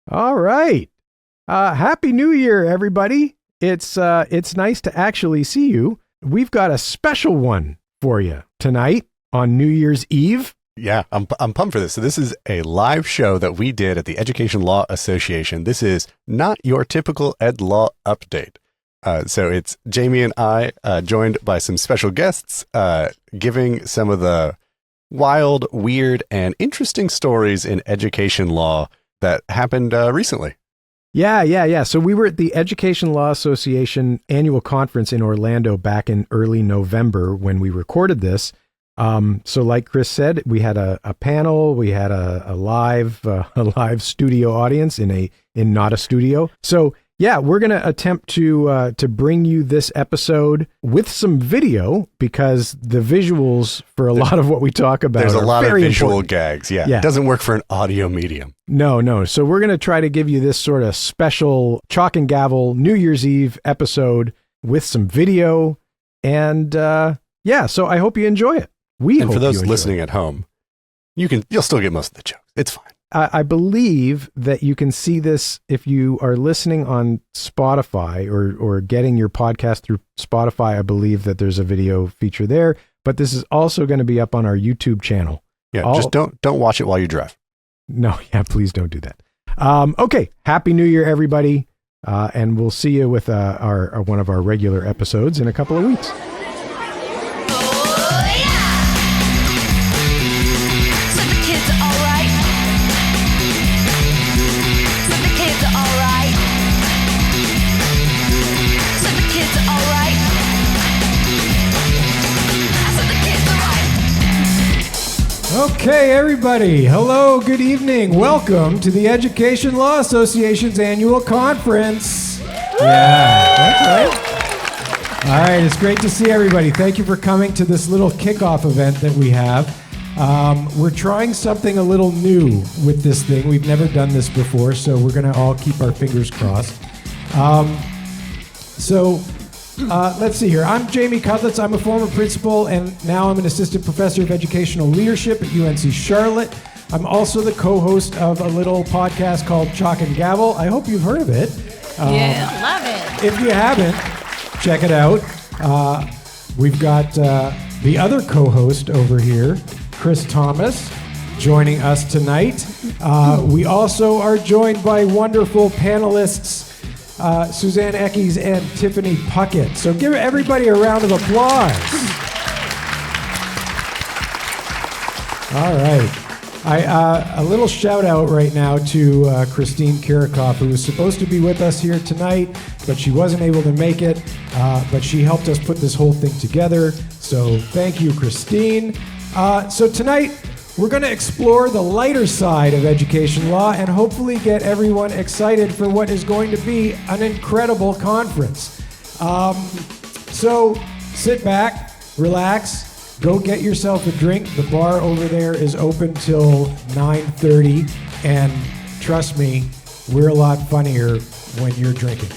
All right. Happy New Year, everybody. It's nice to actually see you. We've got a special one for you tonight on New Year's Eve. Yeah, I'm pumped for this. So this is a live show that we did at the Education Law Association. This is not your typical Ed Law update. So it's Jamie and I, joined by some special guests, giving some of the wild, weird, and interesting stories in education law that happened recently. Yeah. So we were at the Education Law Association annual conference in Orlando back in early November when we recorded this. So like Chris said, we had a panel, we had a live studio audience in not a studio. So yeah, we're going to attempt to bring you this episode with some video because the visuals for a lot of what we talk about There's a lot of visual important gags. Yeah. It doesn't work for an audio medium. No. So we're going to try to give you this sort of special chalk and gavel New Year's Eve episode with some video. And so I hope you enjoy it. And for those listening at home, you'll still get most of the jokes. It's fine. I believe that you can see this if you are listening on Spotify or getting your podcast through Spotify. I believe that there's a video feature there, but this is also going to be up on our YouTube channel. Yeah, just don't watch it while you drive. No, please don't do that. Okay, Happy New Year, everybody, and we'll see you with one of our regular episodes in a couple of weeks. Okay, everybody. Hello, good evening. Welcome to the Education Law Association's annual conference. Yeah, that's right. All right, it's great to see everybody. Thank you for coming to this little kickoff event that we have. We're trying something a little new with this thing. We've never done this before, so we're going to all keep our fingers crossed. Let's see here. I'm Jamie Cutlitz. I'm a former principal, and now I'm an assistant professor of educational leadership at UNC Charlotte. I'm also the co-host of a little podcast called Chalk and Gavel. I hope you've heard of it. Yeah, love it. If you haven't, check it out. We've got the other co-host over here, Chris Thomas, joining us tonight. We also are joined by wonderful panelists, Suzanne Eckes and Tiffany Puckett. So give everybody a round of applause. All right. A little shout out right now to Christine Kirikoff, who was supposed to be with us here tonight, but she wasn't able to make it. But she helped us put this whole thing together. So thank you, Christine. So tonight, we're going to explore the lighter side of education law and hopefully get everyone excited for what is going to be an incredible conference. So sit back, relax, go get yourself a drink. The bar over there is open till 9:30, and trust me, we're a lot funnier when you're drinking.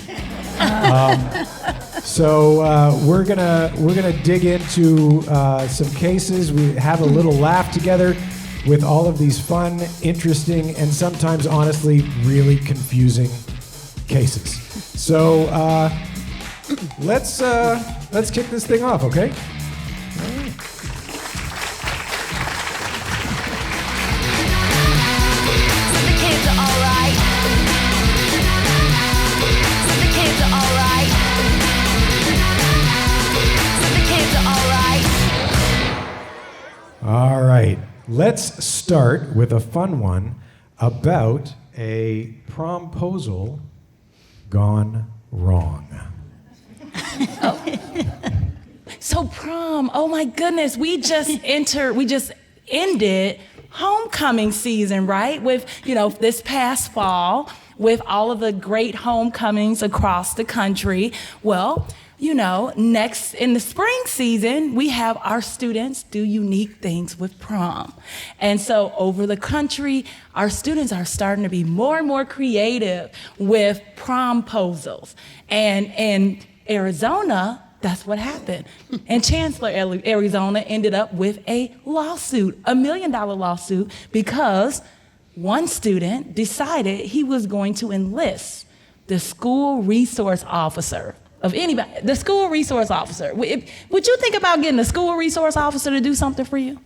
We're gonna dig into some cases. We have a little laugh together with all of these fun, interesting, and sometimes honestly really confusing cases. So let's kick this thing off, okay? All right. All right, let's start with a fun one about a promposal gone wrong. So prom, oh my goodness, we just ended homecoming season, right? With, this past fall, with all of the great homecomings across the country. Well, next in the spring season, we have our students do unique things with prom. And so over the country, our students are starting to be more and more creative with promposals. And in Arizona, that's what happened. And Chancellor, Arizona ended up with a lawsuit, $1 million lawsuit, because one student decided he was going to enlist the school resource officer of anybody, the school resource officer. Would you think about getting a school resource officer to do something for you?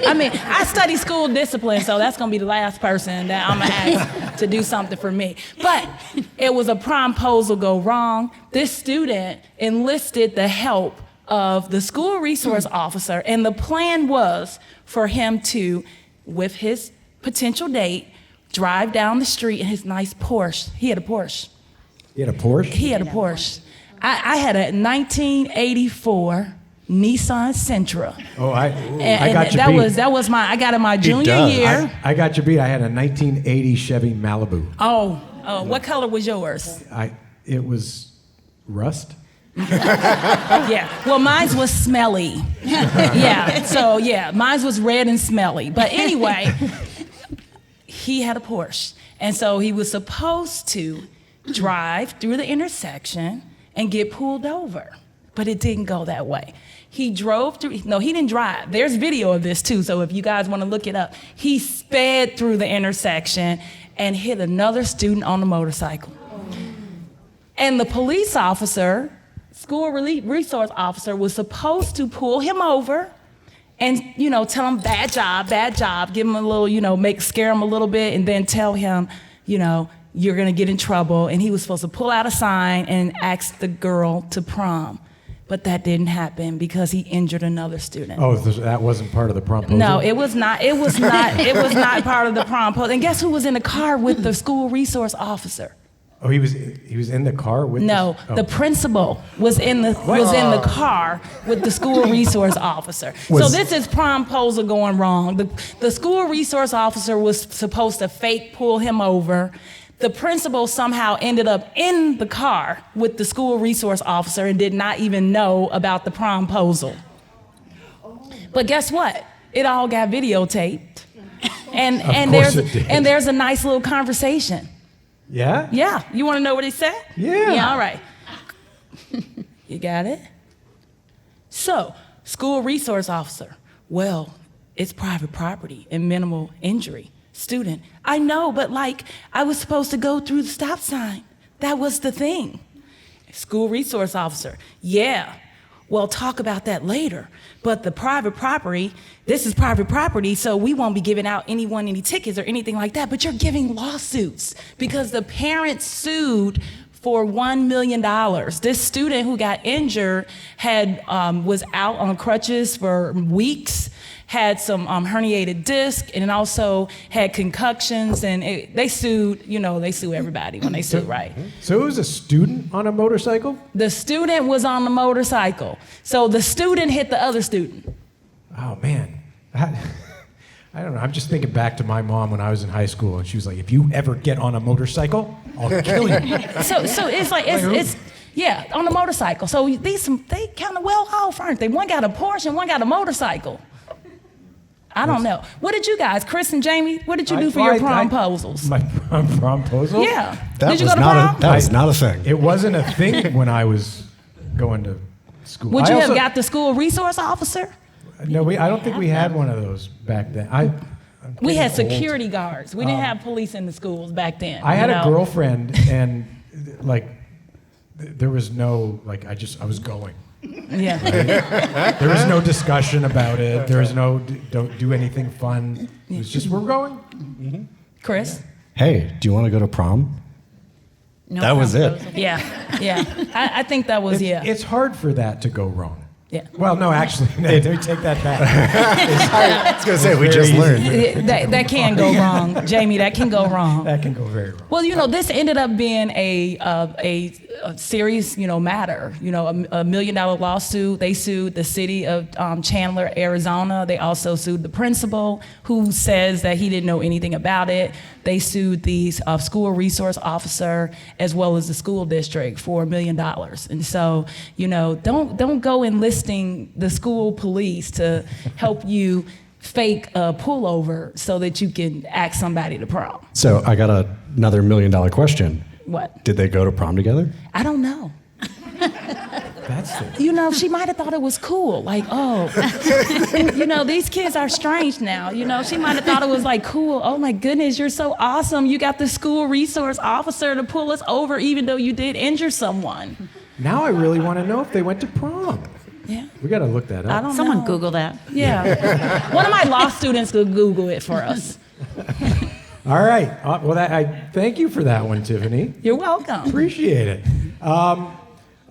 I mean, I study school discipline, so that's gonna be the last person that I'm gonna ask to do something for me. But it was a promposal go wrong. This student enlisted the help of the school resource officer, and the plan was for him to, with his potential date, drive down the street in his nice Porsche. He had a Porsche. He had a Porsche? He had a Porsche. I had a 1984 Nissan Sentra. Oh, I got you beat. That was I got in my junior year. I got you beat. I had a 1980 Chevy Malibu. Oh, what color was yours? It was rust. Yeah, well, mine was smelly. Yeah, so yeah, mine was red and smelly. But anyway, he had a Porsche. And so he was supposed to drive through the intersection and get pulled over. But it didn't go that way. He drove through, no, he didn't drive. There's video of this too, so if you guys want to look it up. He sped through the intersection and hit another student on a motorcycle. And the police officer, school resource officer, was supposed to pull him over and, tell him bad job, give him a little, scare him a little bit, and then tell him, you're gonna get in trouble. And he was supposed to pull out a sign and ask the girl to prom. But that didn't happen because he injured another student. Oh, that wasn't part of the promposal? No, it was not part of the promposal. And guess who was in the car with the school resource officer? Oh, he was in the car with the principal was in the car with the school resource officer. So this is promposal going wrong. The school resource officer was supposed to fake pull him over. The principal somehow ended up in the car with the school resource officer and did not even know about the promposal. But guess what? It all got videotaped. And there's a nice little conversation. Yeah? Yeah. You want to know what he said? Yeah. Yeah, all right. You got it? So, school resource officer. Well, it's private property and minimal injury. Student. I know, but I was supposed to go through the stop sign. That was the thing. School resource officer. Yeah. Well, talk about that later. But the private property, this is private property, so we won't be giving out anyone any tickets or anything like that. But you're giving lawsuits because the parents sued for $1 million. This student who got injured was out on crutches for weeks, had some herniated disc, and also had concussions, and they sued, they sue everybody when they sue, right? So it was a student on a motorcycle? The student was on the motorcycle. So the student hit the other student. Oh, man. I don't know. I'm just thinking back to my mom when I was in high school, and she was like, if you ever get on a motorcycle, I'll kill you. So it's yeah, on a motorcycle. So they kind of well off, aren't they? One got a Porsche and one got a motorcycle. I don't know. What did you guys, Chris and Jamie, what did you do for your promposals? My promposal? Yeah. Did you go to prom? That was not a thing. It wasn't a thing when I was going to school. Would you have got the school resource officer? No, I don't think we had one of those back then. We had security guards. We didn't have police in the schools back then. I had a girlfriend, and there was no I was going. Yeah. Right? There was no discussion about it. There was no don't do anything fun. It was just we're going. Mm-hmm. Chris? Hey, do you want to go to prom? No that was it. Yeah. I think that was It's hard for that to go wrong. Yeah. Well, no, actually, let me take that back. I was going to say, we just learned. That can go wrong, Jamie. That can go wrong. That can go very wrong. Well, this ended up being a serious, matter. A $1 million lawsuit. They sued the city of Chandler, Arizona. They also sued the principal, who says that he didn't know anything about it. They sued the school resource officer as well as the school district for $1 million. And so, don't go enlisting the school police to help you fake a pullover so that you can ask somebody to prom. So I got another $1 million question. What? Did they go to prom together? I don't know. That's the... You know, she might have thought it was cool. Like, oh, you know, these kids are strange now. You know, she might have thought it was like cool. Oh my goodness, you're so awesome. You got the school resource officer to pull us over even though you did injure someone. Now I really want to know if they went to prom. Yeah. We got to look that up. I don't Someone know. Google that. Yeah. One of my law students could Google it for us. All right. Well, I thank you for that one, Tiffany. You're welcome. Appreciate it. All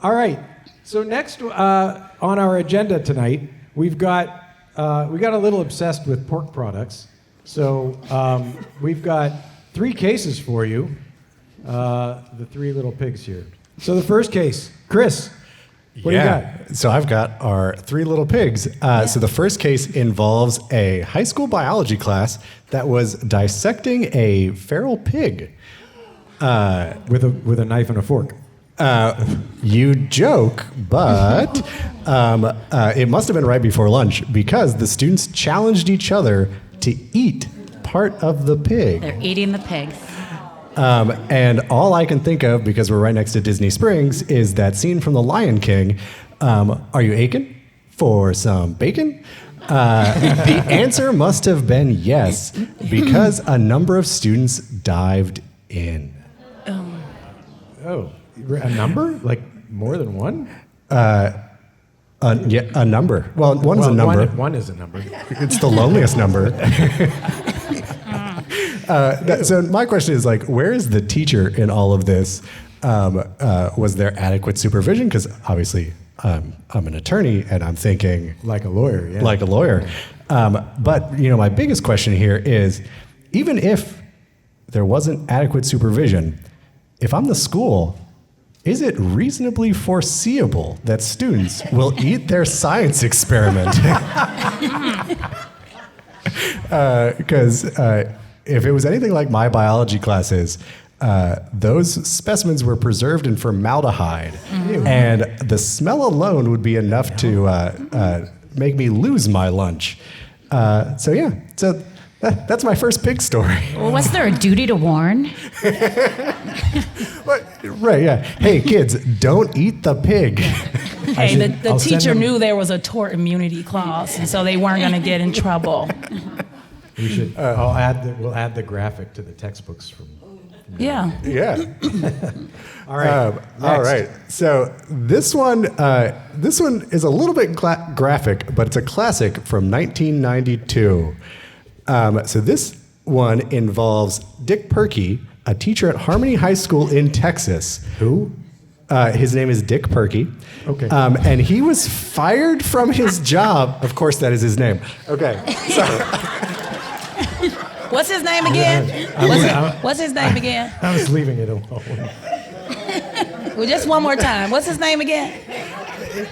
right. So next on our agenda tonight, we got a little obsessed with pork products. So we've got 3 cases for you. The 3 little pigs here. So the first case, Chris. What do you got? So I've got our 3 little pigs. So the first case involves a high school biology class that was dissecting a feral pig. With a knife and a fork. You joke, but it must have been right before lunch because the students challenged each other to eat part of the pig. They're eating the pigs. And all I can think of, because we're right next to Disney Springs, is that scene from The Lion King. Are you aching for some bacon? The answer must have been yes, because a number of students dived in. Oh, a number? Like more than one? Yeah, a number. Well, one's a number. One is a number. It's the loneliest number. So my question is, like, where is the teacher in all of this? Was there adequate supervision? Because obviously I'm an attorney and I'm thinking Like a lawyer, yeah. like a lawyer. But my biggest question here is, even if there wasn't adequate supervision, if I'm the school, is it reasonably foreseeable that students will eat their science experiment? Because if it was anything like my biology classes, those specimens were preserved in formaldehyde, and the smell alone would be enough to make me lose my lunch. So that's my first pig story. Well, was there a duty to warn? Right, yeah. Hey, kids, don't eat the pig. Hey, the I'll send teacher them- knew there was a tort immunity clause, and so they weren't going to get in trouble. We should. We'll add the graphic to the textbooks from. Yeah. Yeah. All right. All right. So this one is a little bit graphic, but it's a classic from 1992. So this one involves Dick Perky, a teacher at Harmony High School in Texas. Who? His name is Dick Perky. Okay. And he was fired from his job. Of course, that is his name. Okay. So, What's his name again? What's his name again? I was leaving it alone. Well, just one more time. What's his name again?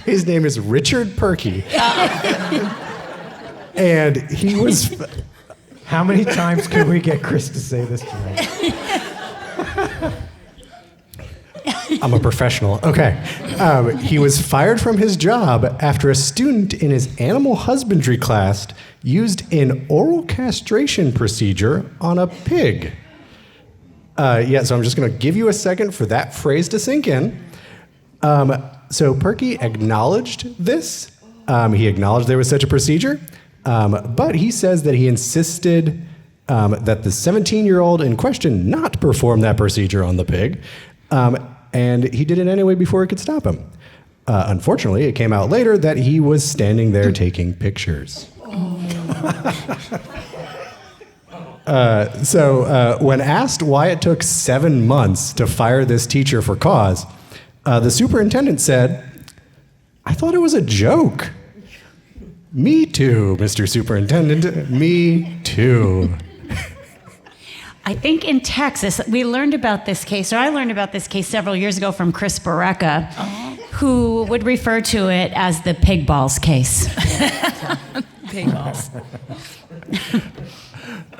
his name is Richard Perky. And he was... How many times can we get Chris to say this tonight? I'm a professional. Okay. He was fired from his job after a student in his animal husbandry class used an oral castration procedure on a pig. So I'm just going to give you a second for that phrase to sink in. So Perky acknowledged this. He acknowledged there was such a procedure, but he says that he insisted that the 17-year-old in question not perform that procedure on the pig. And he did it anyway before it could stop him. Unfortunately, it came out later that he was standing there taking pictures. When asked why it took 7 months to fire this teacher for cause, the superintendent said, "I thought it was a joke." "Me too, Mr. Superintendent, me too." I think in Texas, we learned about this case, or I learned about this case several years ago from Chris Barreca, who would refer to it as the pig balls case. Pig balls.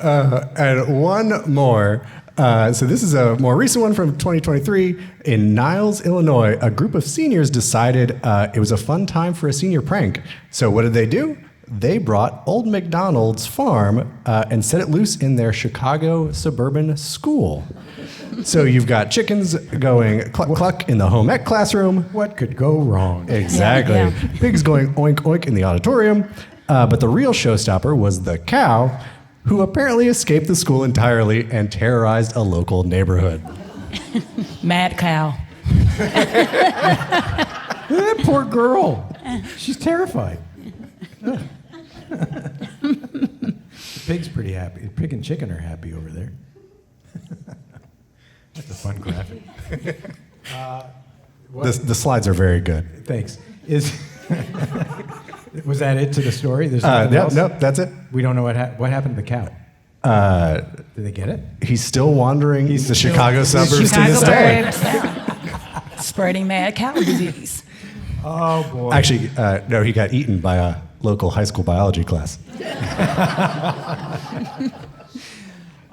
And one more. So this is a more recent one from 2023. In Niles, Illinois, a group of seniors decided it was a fun time for a senior prank. So what did they do? they brought Old MacDonald's farm and set it loose in their Chicago suburban school. So you've got chickens going cluck cluck in the home ec classroom. What could go wrong? Exactly. Yeah. Pigs going oink oink in the auditorium. But the real showstopper was the cow, who apparently escaped the school entirely and terrorized a local neighborhood. Mad cow. That poor girl. She's terrified. The pig's pretty happy. The pig and chicken are happy over there. That's a fun graphic. The slides are very good. Thanks. Was that it to the story? There's nothing else? Nope, that's it. We don't know what happened to the cow. Did they get it? He's still wandering the still- Chicago suburbs to Chicago this day. birds. Spreading mad cow disease. Oh, boy. Actually, no, he got eaten by a local high school biology class.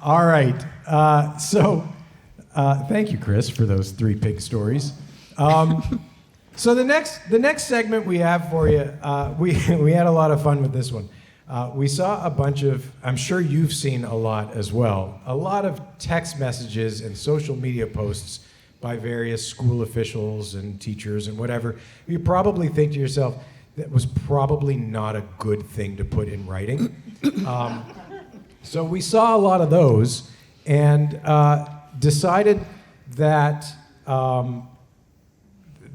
All right. Thank you, Chris, for those 3 pig stories. So the next segment we have for you, we had a lot of fun with this one. We saw a bunch of, I'm sure you've seen a lot as well, a lot of text messages and social media posts by various school officials and teachers and whatever. You probably think to yourself, that was probably not a good thing to put in writing. So we saw a lot of those and decided that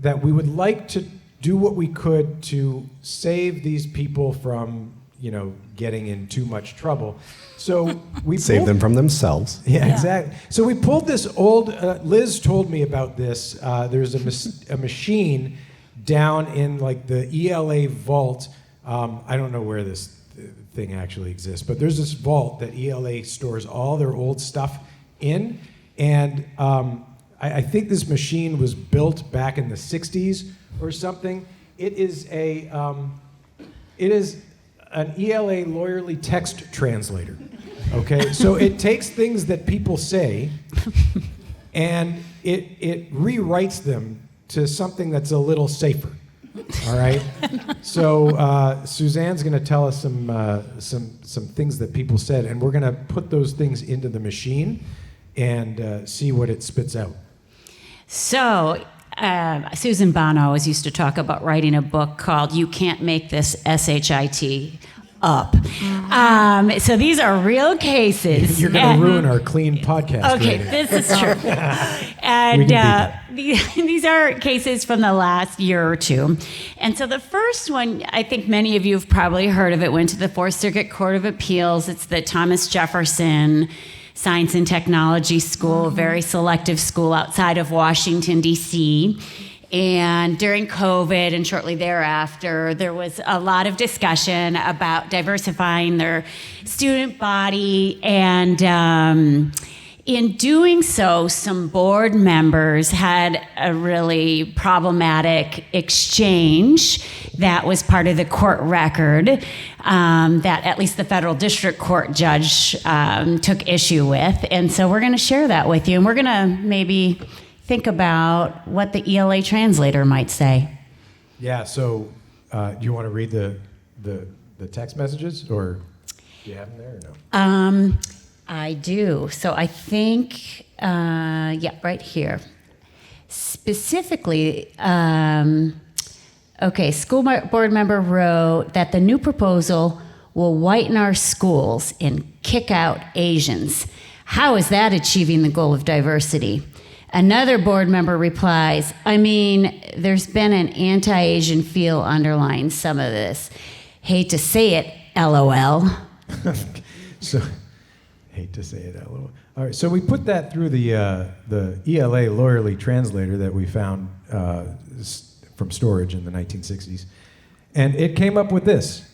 that we would like to do what we could to save these people from, getting in too much trouble. So we Save them from themselves. Yeah, exactly. So we pulled this old. Liz told me about this. There's a machine down in like the ELA vault. I don't know where this thing actually exists, but there's this vault that ELA stores all their old stuff in, and I think this machine was built back in the '60s or something. It is an ELA lawyerly text translator. Okay, so it takes things that people say, and it rewrites them to something that's a little safer. All right. So Suzanne's going to tell us some things that people said, and we're going to put those things into the machine and see what it spits out. So, Susan Bono always used to talk about writing a book called "You Can't Make This SHIT Up." So these are real cases. You're going to ruin our clean podcast. Okay, rating. this is true. We And can these are cases from the last year or two. And so the first one, I think many of you have probably heard of it, went to the Fourth Circuit Court of Appeals. It's the Thomas Jefferson Science and Technology School, a very selective school outside of Washington, D.C. And during COVID and shortly thereafter, there was a lot of discussion about diversifying their student body. And in doing so, some board members had a really problematic exchange that was part of the court record that at least the federal district court judge took issue with. And so we're going to share that with you. And we're going to maybe think about what the ELA translator might say. Yeah. So, do you want to read the text messages, or do you have them there or no? I do. So I think, right here. Specifically, school board member wrote that the new proposal will whiten our schools and kick out Asians. How is that achieving the goal of diversity? Another board member replies, I mean, there's been an anti-Asian feel underlying some of this. Hate to say it, LOL. So, hate to say it, LOL. All right, so we put that through the ELA lawyerly translator that we found from storage in the 1960s, and it came up with this.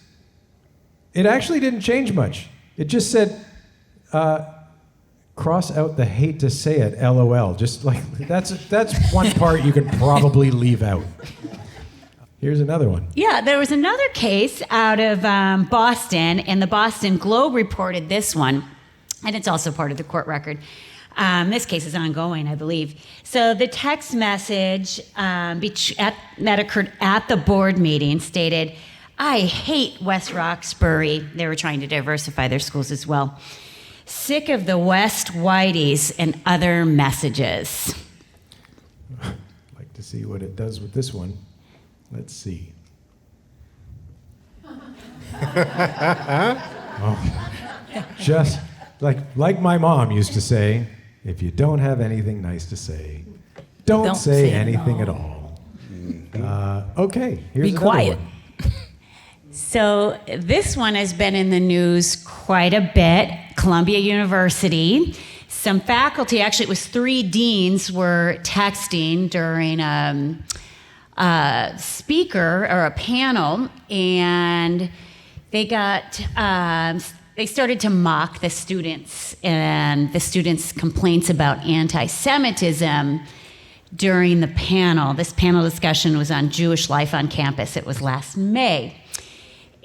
It actually didn't change much. It just said, cross out the hate to say it, LOL. Just like that's one part you can probably leave out. Here's another one. Yeah, there was another case out of Boston, and the Boston Globe reported this one, and it's also part of the court record. This case is ongoing, I believe. So the text message that occurred at the board meeting stated, I hate West Roxbury. They were trying to diversify their schools as well. Sick of the West Whiteys and other messages. I'd like to see what it does with this one. Let's see. Oh. Just like my mom used to say, if you don't have anything nice to say, don't say anything at all. Okay, here's Be another quiet. one. So this one has been in the news quite a bit. Columbia University. Some faculty, actually it was 3 deans, were texting during a speaker or a panel, and they started to mock the students and the students' complaints about anti-Semitism during the panel. This panel discussion was on Jewish life on campus. It was last May.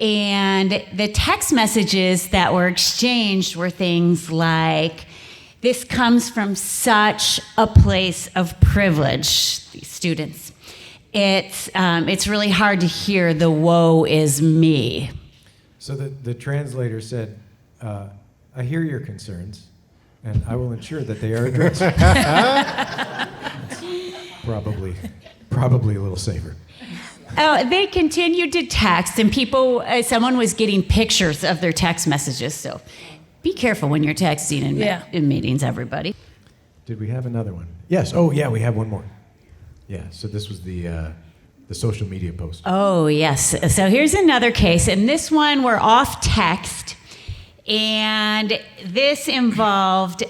And the text messages that were exchanged were things like, "This comes from such a place of privilege," these students. It's really hard to hear the "woe is me." So the translator said, I hear your concerns, and I will ensure that they are addressed. Probably a little safer. Oh, they continued to text, and someone was getting pictures of their text messages. So be careful when you're texting in meetings, everybody. Did we have another one? Yes. Oh, yeah, we have one more. Yeah, so this was the social media post. Oh, yes. So here's another case, and this one we're off text, and this involved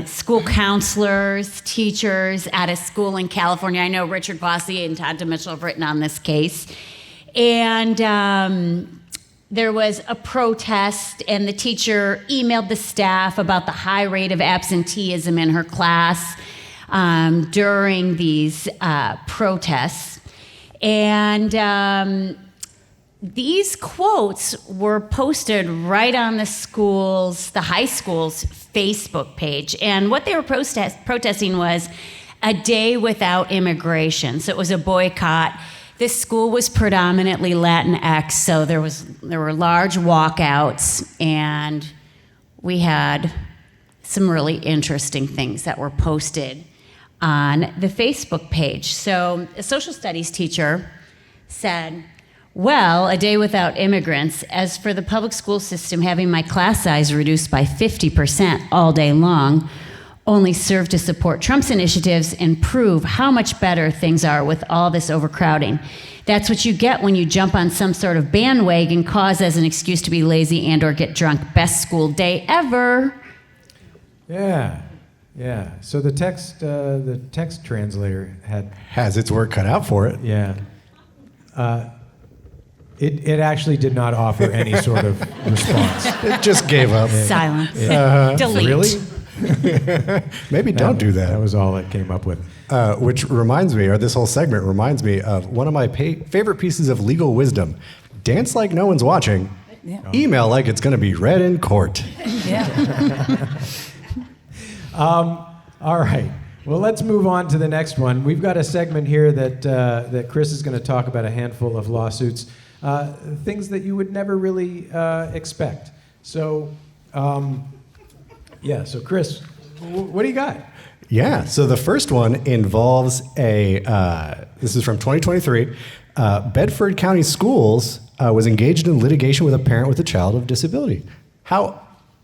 school counselors, teachers at a school in California. I know Richard Bossy and Todd DeMitchell have written on this case. And there was a protest, and the teacher emailed the staff about the high rate of absenteeism in her class during these protests. And these quotes were posted right on the high school's Facebook page. And what they were protesting was a day without immigration. So it was a boycott. This school was predominantly Latinx, so there were large walkouts, and we had some really interesting things that were posted on the Facebook page. So a social studies teacher said, "Well, a day without immigrants. As for the public school system, having my class size reduced by 50% all day long only served to support Trump's initiatives and prove how much better things are with all this overcrowding. That's what you get when you jump on some sort of bandwagon cause as an excuse to be lazy and or get drunk. Best school day ever." Yeah. So the text translator Has its work cut out for it. Yeah. It actually did not offer any sort of response. It just gave up. Silence. Delete. Really? Maybe don't do that. That was all it came up with. Which reminds me, or this whole segment reminds me of one of my favorite pieces of legal wisdom. Dance like no one's watching. Yeah. Email like it's going to be read in court. Yeah. All right. Well, let's move on to the next one. We've got a segment here that Chris is going to talk about a handful of lawsuits, things that you would never really expect. So, so Chris, what do you got? Yeah, so the first one involves this is from 2023. Bedford County Schools was engaged in litigation with a parent with a child with disability. How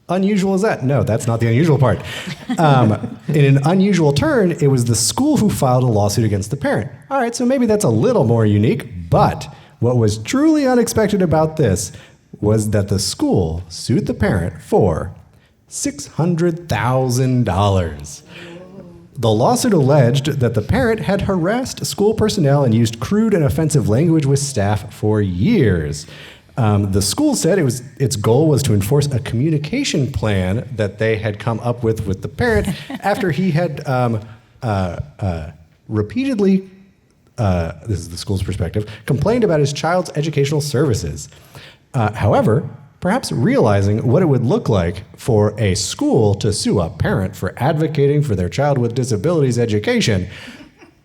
unusual is that? No, that's not the unusual part. In an unusual turn, it was the school who filed a lawsuit against the parent. All right, so maybe that's a little more unique, but what was truly unexpected about this was that the school sued the parent for $600,000. The lawsuit alleged that the parent had harassed school personnel and used crude and offensive language with staff for years. The school said its goal was to enforce a communication plan that they had come up with the parent after he had repeatedly, this is the school's perspective, complained about his child's educational services. However, perhaps realizing what it would look like for a school to sue a parent for advocating for their child with disabilities education,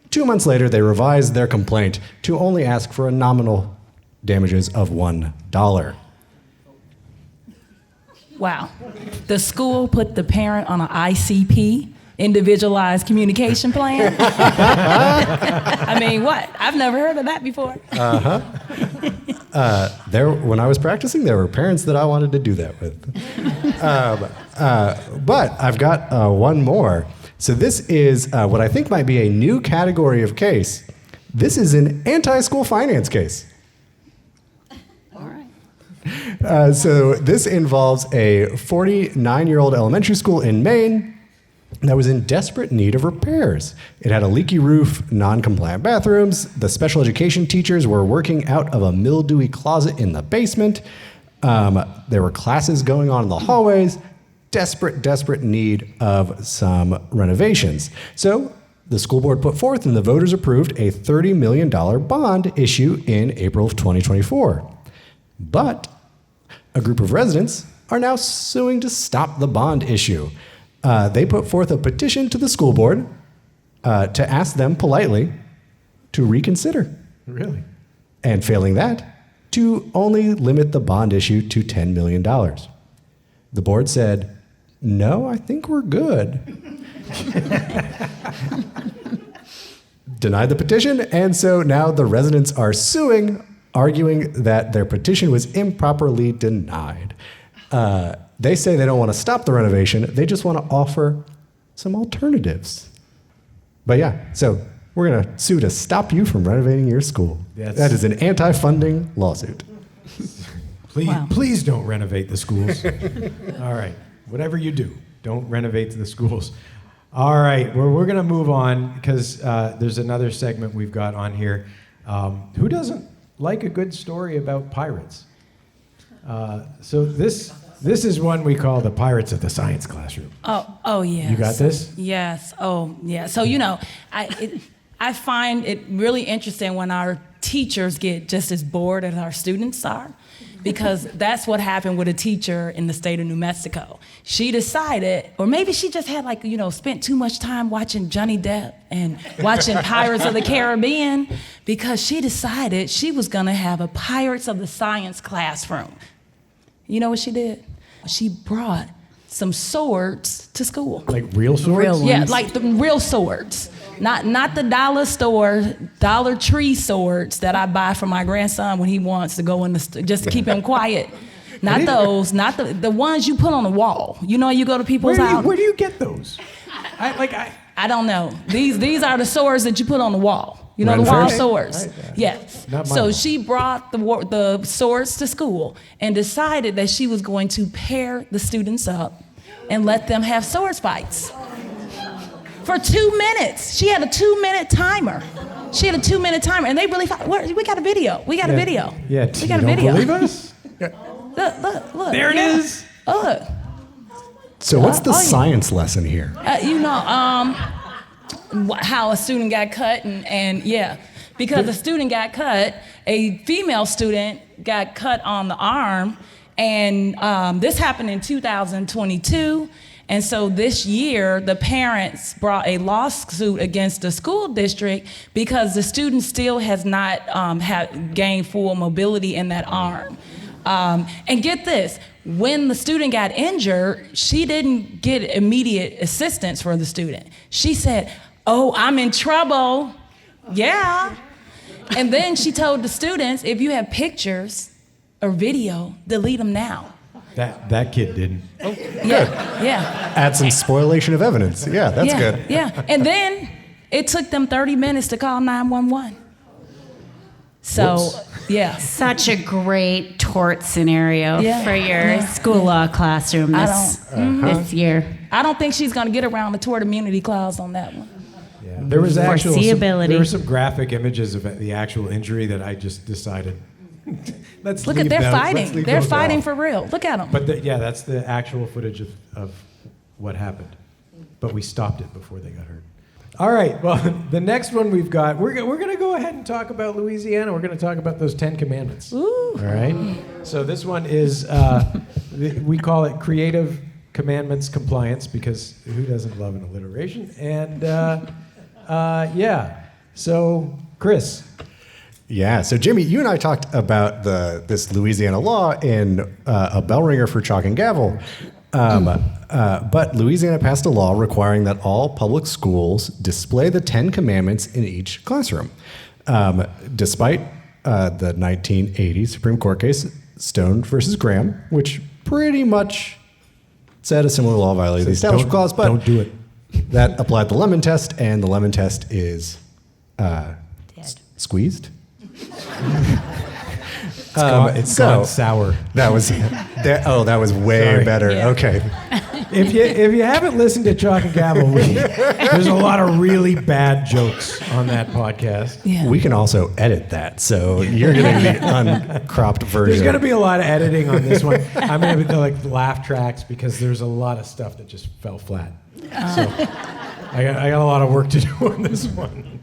2 months later they revised their complaint to only ask for a nominal damages of $1. Wow. The school put the parent on an ICP, individualized communication plan. I mean, what? I've never heard of that before. When I was practicing, there were parents that I wanted to do that with. But I've got one more. So this is what I think might be a new category of case. This is an anti-school finance case. All right. So this involves a 49-year-old elementary school in Maine that was in desperate need of repairs. It had a leaky roof, non-compliant bathrooms. The special education teachers were working out of a mildewy closet in the basement. There were classes going on in the hallways. Desperate need of some renovations. So the school board put forth and the voters approved a $30 million bond issue in April of 2024. But a group of residents are now suing to stop the bond issue. They put forth a petition to the school board to ask them politely to reconsider. Really? And failing that, to only limit the bond issue to $10 million. The board said, no, I think we're good. Denied the petition, and so now the residents are suing, arguing that their petition was improperly denied. They say they don't want to stop the renovation, they just want to offer some alternatives. But yeah, so we're going to sue to stop you from renovating your school. That is an anti-funding lawsuit. Please don't renovate the schools. All right. Whatever you do, don't renovate the schools. All right. Well, we're going to move on because there's another segment we've got on here. Who doesn't like a good story about pirates? So this is one we call the Pirates of the Science Classroom. Oh yes. You got this? Yes. Oh, yeah. So, I find it really interesting when our teachers get just as bored as our students are, because that's what happened with a teacher in the state of New Mexico. She decided, or maybe she just had spent too much time watching Johnny Depp and watching Pirates of the Caribbean, because she decided she was gonna have a Pirates of the Science classroom. You know what she did? She brought some swords to school. Like real swords? Yeah, like the real swords. Not the dollar store, Dollar Tree swords that I buy for my grandson when he wants to go in the just to keep him quiet. Not those, not the ones you put on the wall. You know, you go to people's house. Where do you get those? I don't know. These are the swords that you put on the wall. You know, the wall swords. Yes. So she brought the swords to school and decided that she was going to pair the students up and let them have sword fights. For 2 minutes. She had a 2-minute timer. And they really thought, we got a video. We got a video. Yeah, we got a video. Don't believe us? Look. There it is. Look. So what's the science lesson here? How a student got cut and because a student got cut, a female student got cut on the arm, and this happened in 2022. And so this year, the parents brought a lawsuit against the school district because the student still has not gained full mobility in that arm. And get this, when the student got injured, she didn't get immediate assistance for the student. She said, "Oh, I'm in trouble." Yeah. And then she told the students, if you have pictures or video, delete them now. That kid didn't. Yeah. Add some spoilation of evidence. Yeah, that's good. Yeah. And then it took them 30 minutes to call 911. So, yeah. Such a great tort scenario for your school law classroom this year. I don't think she's going to get around the tort immunity clause on that one. Yeah. There was Foreseeability. there were some graphic images of the actual injury that I just decided. Let's Look leave at they're those- fighting. let's leave They're those fighting off. for real. Look at them. But that's the actual footage of what happened. But we stopped it before they got hurt. All right. Well, the next one we've got, we're going to go ahead and talk about Louisiana. We're going to talk about those 10 Commandments. Ooh. All right. So this one is we call it Creative Commandments Compliance, because who doesn't love an alliteration? And So, Chris. Yeah. So, Jimmy, you and I talked about this Louisiana law in a bell ringer for chalk and gavel. But Louisiana passed a law requiring that all public schools display the 10 Commandments in each classroom. Despite the 1980 Supreme Court case, Stone versus Graham, which pretty much said a similar law violated the Establishment Clause, but don't do it. That applied the Lemon Test, and the Lemon Test is squeezed. It's gone sour. That was way Sorry. better. Yeah. Okay. If you haven't listened to Chalk and Gavel, there's a lot of really bad jokes on that podcast. Yeah. We can also edit that, so you're getting the uncropped version. There's going to be a lot of editing on this one. I'm going to be like laugh tracks because there's a lot of stuff that just fell flat. So I got a lot of work to do on this one.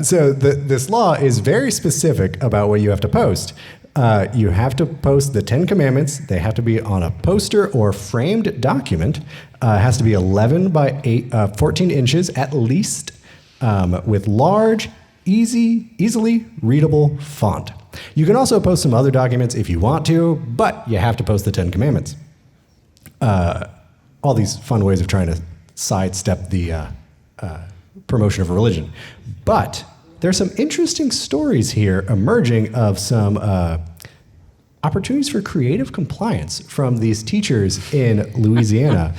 So this law is very specific about what you have to post. You have to post the 10 Commandments. They have to be on a poster or framed document. It has to be 11 by 14 inches at least, with large, easily readable font. You can also post some other documents if you want to, but you have to post the 10 Commandments. All these fun ways of trying to sidestep the promotion of religion. But there's some interesting stories here emerging of some opportunities for creative compliance from these teachers in Louisiana.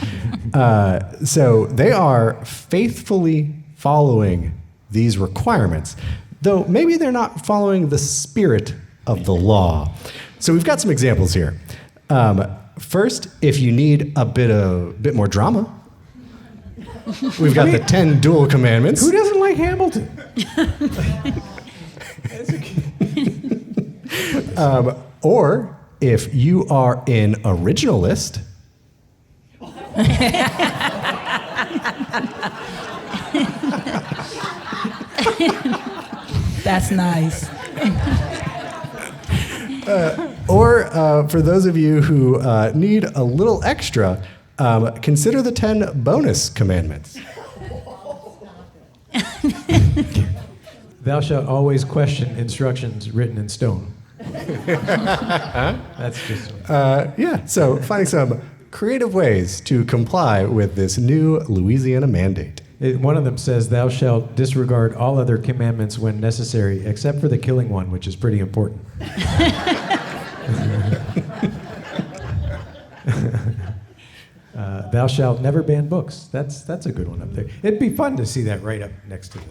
So they are faithfully following these requiremits, though maybe they're not following the spirit of the law. So we've got some examples here. First, if you need a bit more drama, we've got the 10 dual commandments. Who doesn't like Hamilton? Or if you are an originalist, That's nice. or for those of you who need a little extra, consider the 10 bonus commandments. Thou shalt always question instructions written in stone. That's just... So finding some creative ways to comply with this new Louisiana mandate. One of them says, thou shalt disregard all other commandments when necessary, except for the killing one, which is pretty important. Thou shalt never ban books. That's a good one up there. It'd be fun to see that right up next to the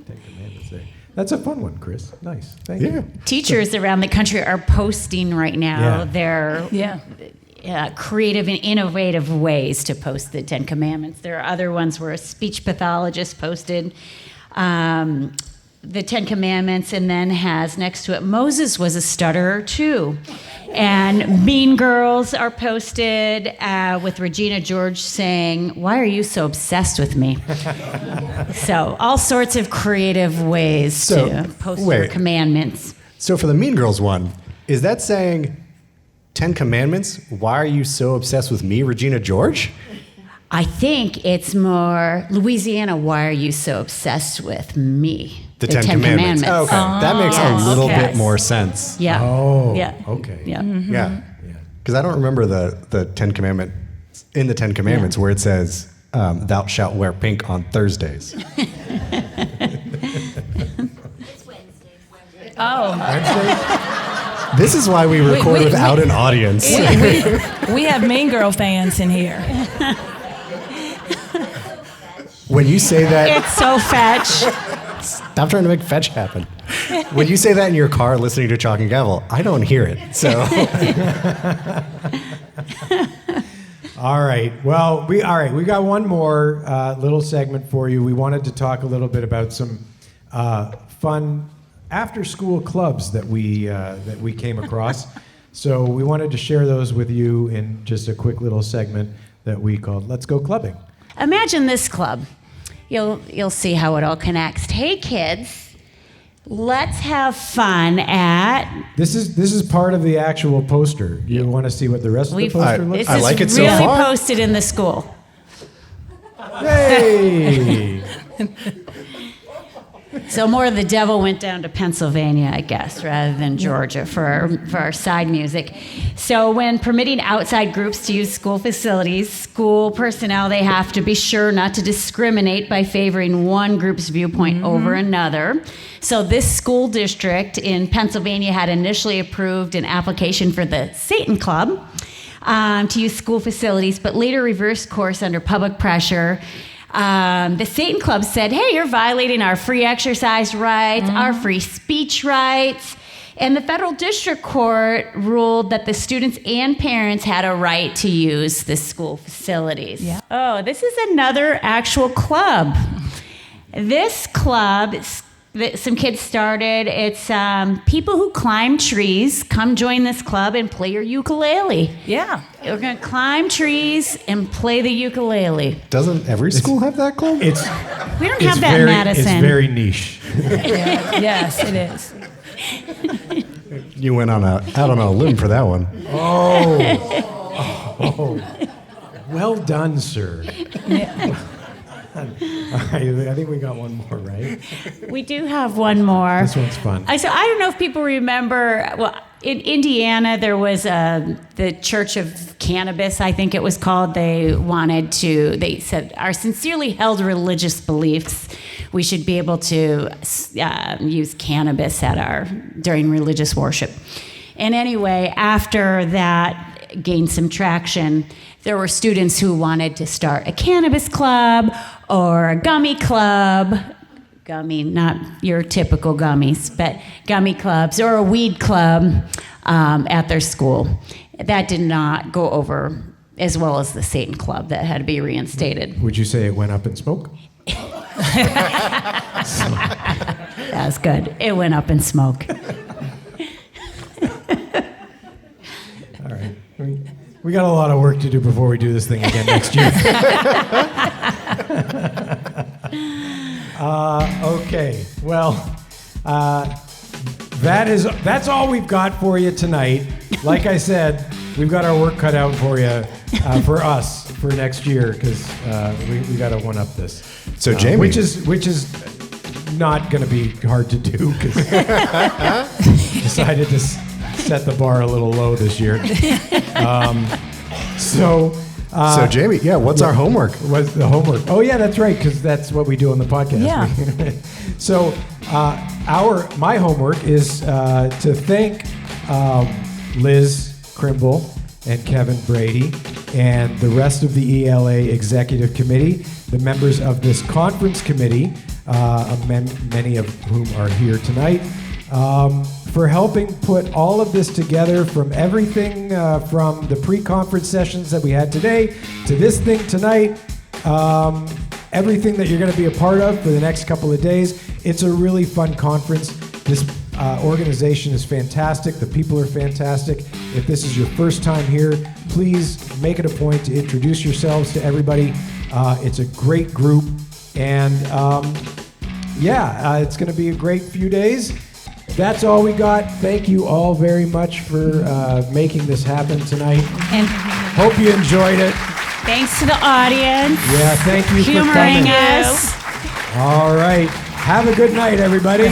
Ten Commandments there. That's a fun one, Chris. Nice. Thank you. Teachers around the country are posting right now their creative and innovative ways to post the 10 Commandments. There are other ones where a speech pathologist posted the 10 Commandments and then has next to it, Moses was a stutterer too. And Mean Girls are posted with Regina George saying, why are you so obsessed with me? So all sorts of creative ways to post your commandments. So for the Mean Girls one, is that saying 10 Commandments, why are you so obsessed with me, Regina George? I think it's more, Louisiana, why are you so obsessed with me? The 10 Commandments. Oh, okay. That makes a little bit more sense. Yeah. Oh, yeah. Okay. Yeah. Mm-hmm. Yeah. Because I don't remember the 10 Commandments, in the 10 Commandments where it says, thou shalt wear pink on Thursdays. Oh, Wednesday? This is why we record without an audience. we have Mean Girl fans in here. When you say that, It's so fetch. stop trying to make fetch happen. When you say that in your car listening to Chalk and Gavel, I don't hear it. So, All right. Well, we got one more little segment for you. We wanted to talk a little bit about some fun after-school clubs that we came across. So we wanted to share those with you in just a quick little segment that we called "Let's Go Clubbing." Imagine this club. You'll see how it all connects. Hey kids, let's have fun at. This is part of the actual poster. You want to see what the rest of the poster looks This I is like it so really far. posted in the school. Hey! So more of the devil went down to Pennsylvania, I guess, rather than Georgia for our side music. So when permitting outside groups to use school facilities, school personnel, they have to be sure not to discriminate by favoring one group's viewpoint over another. So this school district in Pennsylvania had initially approved an application for the Satan Club to use school facilities, but later reversed course under public pressure. The Satan Club said, hey, you're violating our free exercise rights, our free speech rights. And the federal district court ruled that the students and parents had a right to use the school facilities. Yeah. Oh, this is another actual club. This club, some kids started. It's people who climb trees. Come join this club and play your ukulele. Yeah. We're going to climb trees and play the ukulele. Doesn't every school have that club? We don't have that in Madison. It's very niche. Yes, it is. You went out on a limb for that one. Oh. Well done, sir. Yeah. All right, I think we got one more, right? We do have one more. This one's fun. So I don't know if people remember, well, in Indiana, there was the Church of Cannabis, I think it was called. They said, our sincerely held religious beliefs, we should be able to use cannabis during religious worship. And anyway, after that gained some traction, there were students who wanted to start a cannabis club or a gummy club. Gummy, not your typical gummies, but gummy clubs, or a weed club at their school. That did not go over as well as the Satan Club. That had to be reinstated. Would you say it went up in smoke? That's good. It went up in smoke. All right. We got a lot of work to do before we do this thing again next year. Okay. Well, that's all we've got for you tonight. Like I said, we've got our work cut out for you, for us, for next year, because we got to one up this. So Jamie, which is not going to be hard to do, because decided to set the bar a little low this year. So Jamie, what's our homework? What's the homework? Oh yeah, that's right, because that's what we do on the podcast. Yeah. So my homework is to thank Liz Krimble and Kevin Brady and the rest of the ELA Executive Committee, the members of this conference committee, many of whom are here tonight, for helping put all of this together, from everything from the pre-conference sessions that we had today to this thing tonight, everything that you're going to be a part of for the next couple of days. It's a really fun conference. This organization is fantastic. The people are fantastic. If this is your first time here, please make it a point to introduce yourselves to everybody. It's a great group, and it's going to be a great few days. That's all we got. Thank you all very much for making this happen tonight. And hope you enjoyed it. thanks to the audience. Yeah, thank you for Humoring coming. us. All right. Have a good night, everybody.